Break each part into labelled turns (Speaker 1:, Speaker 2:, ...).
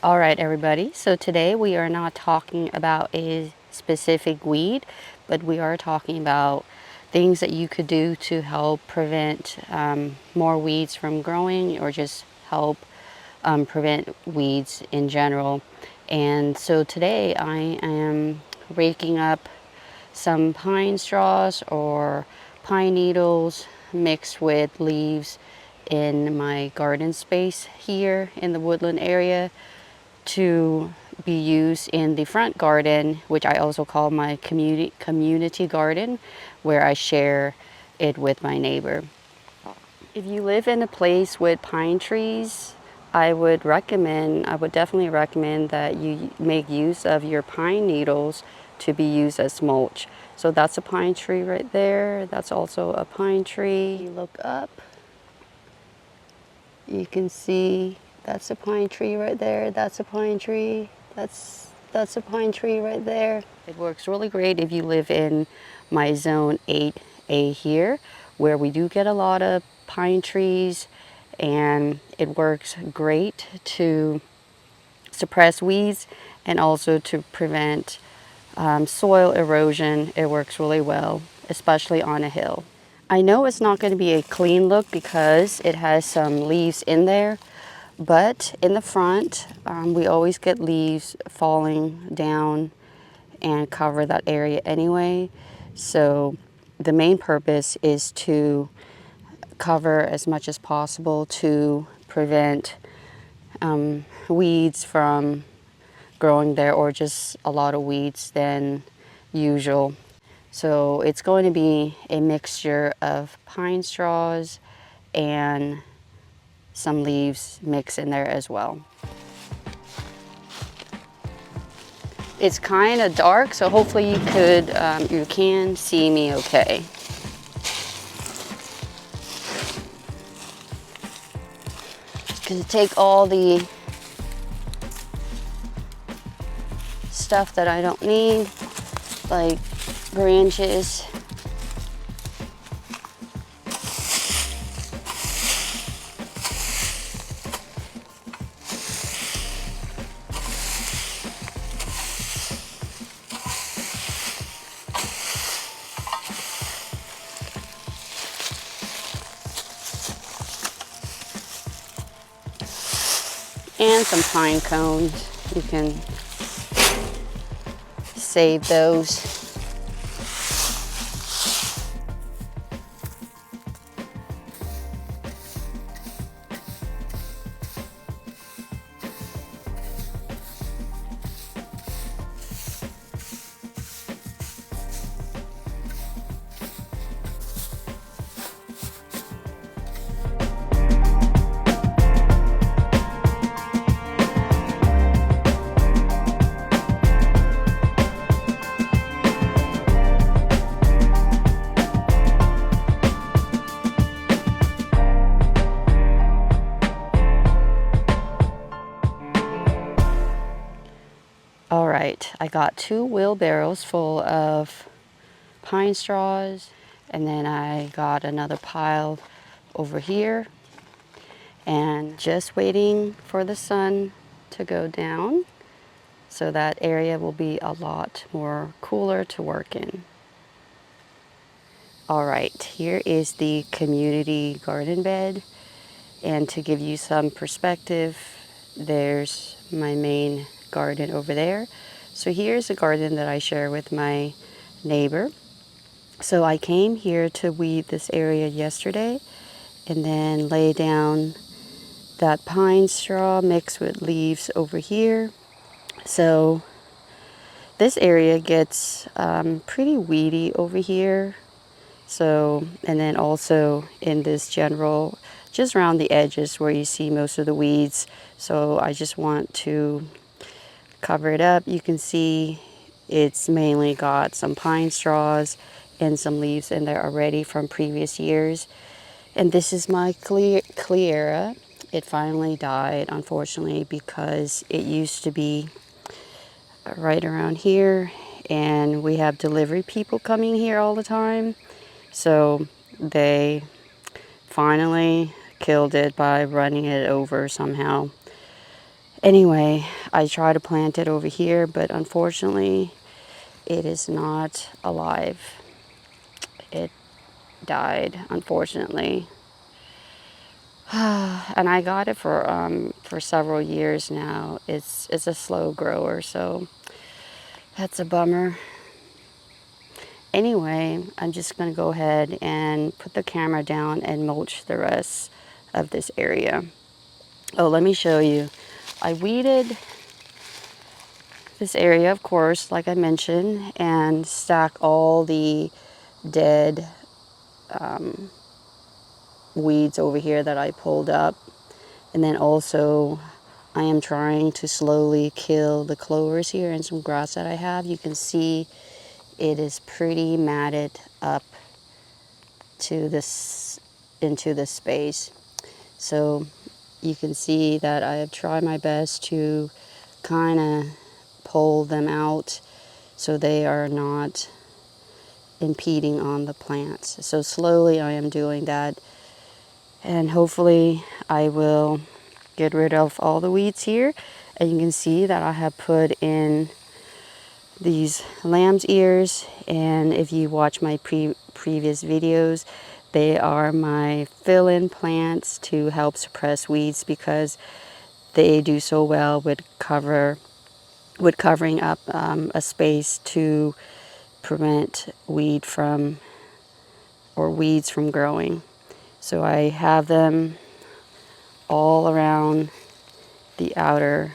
Speaker 1: All right, everybody. So today we are not talking about a specific weed, but we are talking about things that you could do to help prevent more weeds from growing or just help prevent weeds in general. And so today I am raking up some pine straws or pine needles mixed with leaves in my garden space here in the woodland area to be used in the front garden, which I also call my community garden, where I share it with my neighbor. If you live in a place with pine trees, I would definitely recommend that you make use of your pine needles to be used as mulch. So that's a pine tree right there. That's also a pine tree. You look up, you can see that's a pine tree right there. That's a pine tree. That's a pine tree right there. It works really great if you live in my zone 8A here, where we do get a lot of pine trees, and it works great to suppress weeds and also to prevent soil erosion. It works really well, especially on a hill. I know it's not going to be a clean look because it has some leaves in there, but in the front, we always get leaves falling down and cover that area anyway. So the main purpose is to cover as much as possible to prevent weeds from growing there, or just a lot of weeds than usual. So it's going to be a mixture of pine straws and some leaves mixed in there as well. It's kind of dark, so hopefully you can see me okay. Just gonna take all the stuff that I don't need, like branches. And some pine cones. You can save those. All right, I got 2 wheelbarrows full of pine straws, and then I got another pile over here, and just waiting for the sun to go down so that area will be a lot more cooler to work in. All right, here is the community garden bed, and to give you some perspective, there's my main garden over there. So here's a garden that I share with my neighbor. So I came here to weed this area yesterday and then lay down that pine straw mixed with leaves over here. So this area gets pretty weedy over here. So, and then also in this general, just around the edges where you see most of the weeds. So I just want to cover it up. You can see it's mainly got some pine straws and some leaves in there already from previous years. And this is my Cleara. It finally died, unfortunately, because it used to be right around here, and we have delivery people coming here all the time. So they finally killed it by running it over somehow. Anyway, I try to plant it over here, but unfortunately, it is not alive. It died, unfortunately. And I got it for several years now. It's a slow grower, so that's a bummer. Anyway, I'm just gonna go ahead and put the camera down and mulch the rest of this area. Oh, let me show you. I weeded this area, of course, like I mentioned, and stack all the dead weeds over here that I pulled up. And then also I am trying to slowly kill the clovers here and some grass that I have. You can see it is pretty matted up to this, into this space. So you can see that I have tried my best to kind of pull them out so they are not impeding on the plants. So slowly I am doing that, and hopefully I will get rid of all the weeds here. And you can see that I have put in these lamb's ears, and if you watch my previous videos, they are my fill-in plants to help suppress weeds because they do so well with covering up a space to prevent weeds from growing. So I have them all around the outer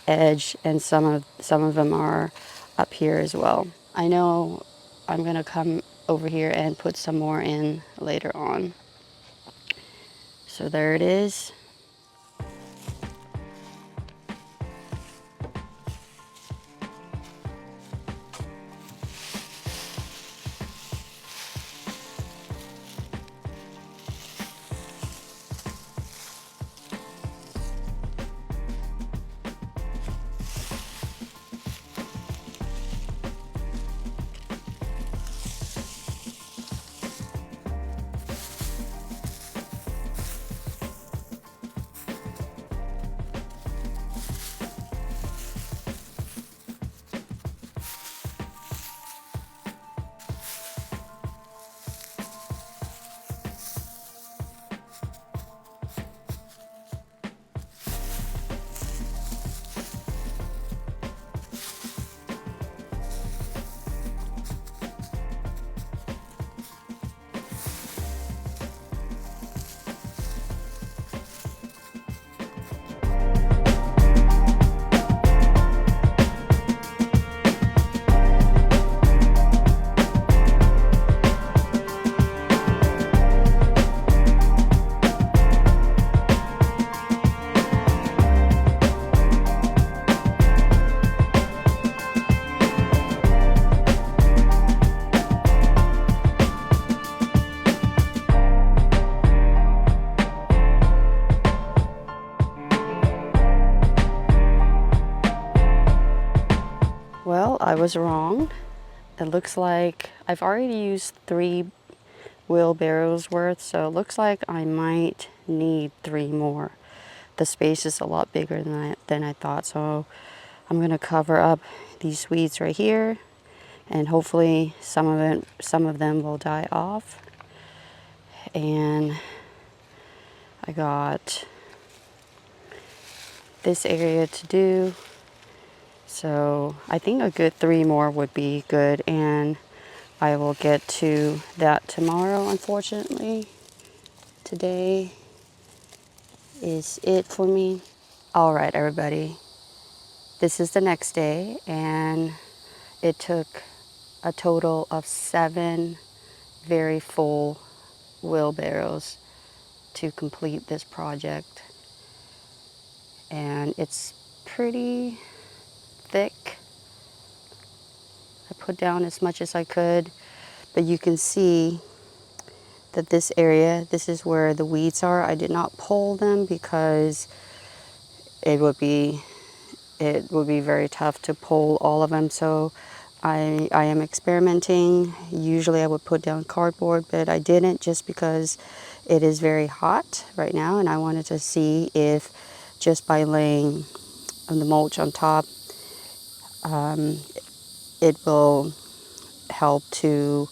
Speaker 1: edge, and some of them are up here as well. I know I'm gonna come over here and put some more in later on. So there it is. Well, I was wrong. It looks like I've already used 3 wheelbarrows worth, so it looks like I might need 3 more. The space is a lot bigger than I thought, so I'm gonna cover up these weeds right here, and hopefully some of them will die off. And I got this area to do, so I think a good 3 more would be good, and I will get to that tomorrow. Unfortunately, today is it for me. All right, everybody, this is the next day, and it took a total of 7 very full wheelbarrows to complete this project, and it's pretty thick. I put down as much as I could, but you can see that this area, this is where the weeds are. I did not pull them because it would be very tough to pull all of them. So I am experimenting. Usually I would put down cardboard, but I didn't, just because it is very hot right now, and I wanted to see if just by laying of the mulch on top. It will help to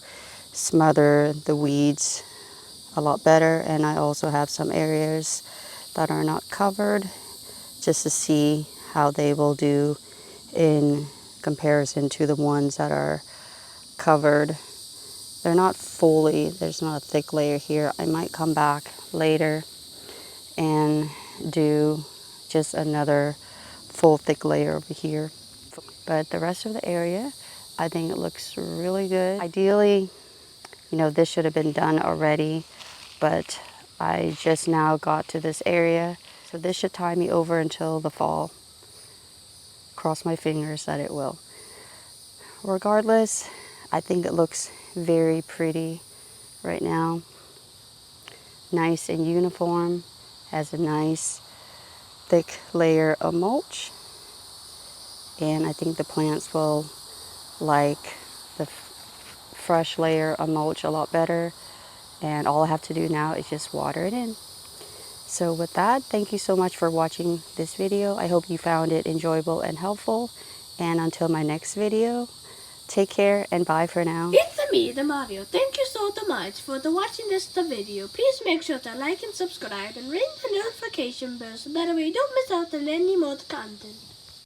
Speaker 1: smother the weeds a lot better, and I also have some areas that are not covered just to see how they will do in comparison to the ones that are covered. They're not fully, there's not a thick layer here. I might come back later and do just another full thick layer over here. But the rest of the area, I think it looks really good. Ideally, you know, this should have been done already, but I just now got to this area. So this should tie me over until the fall. Cross my fingers that it will. Regardless, I think it looks very pretty right now. Nice and uniform, has a nice thick layer of mulch, and I think the plants will like the fresh layer of mulch a lot better, and all I have to do now is just water it in. So with that, thank you so much for watching this video. I hope you found it enjoyable and helpful, and until my next video, take care and bye for now.
Speaker 2: It's me, the Mario. Thank you so much for watching this video. Please make sure to like and subscribe and ring the notification bell so that way you don't miss out on any more content.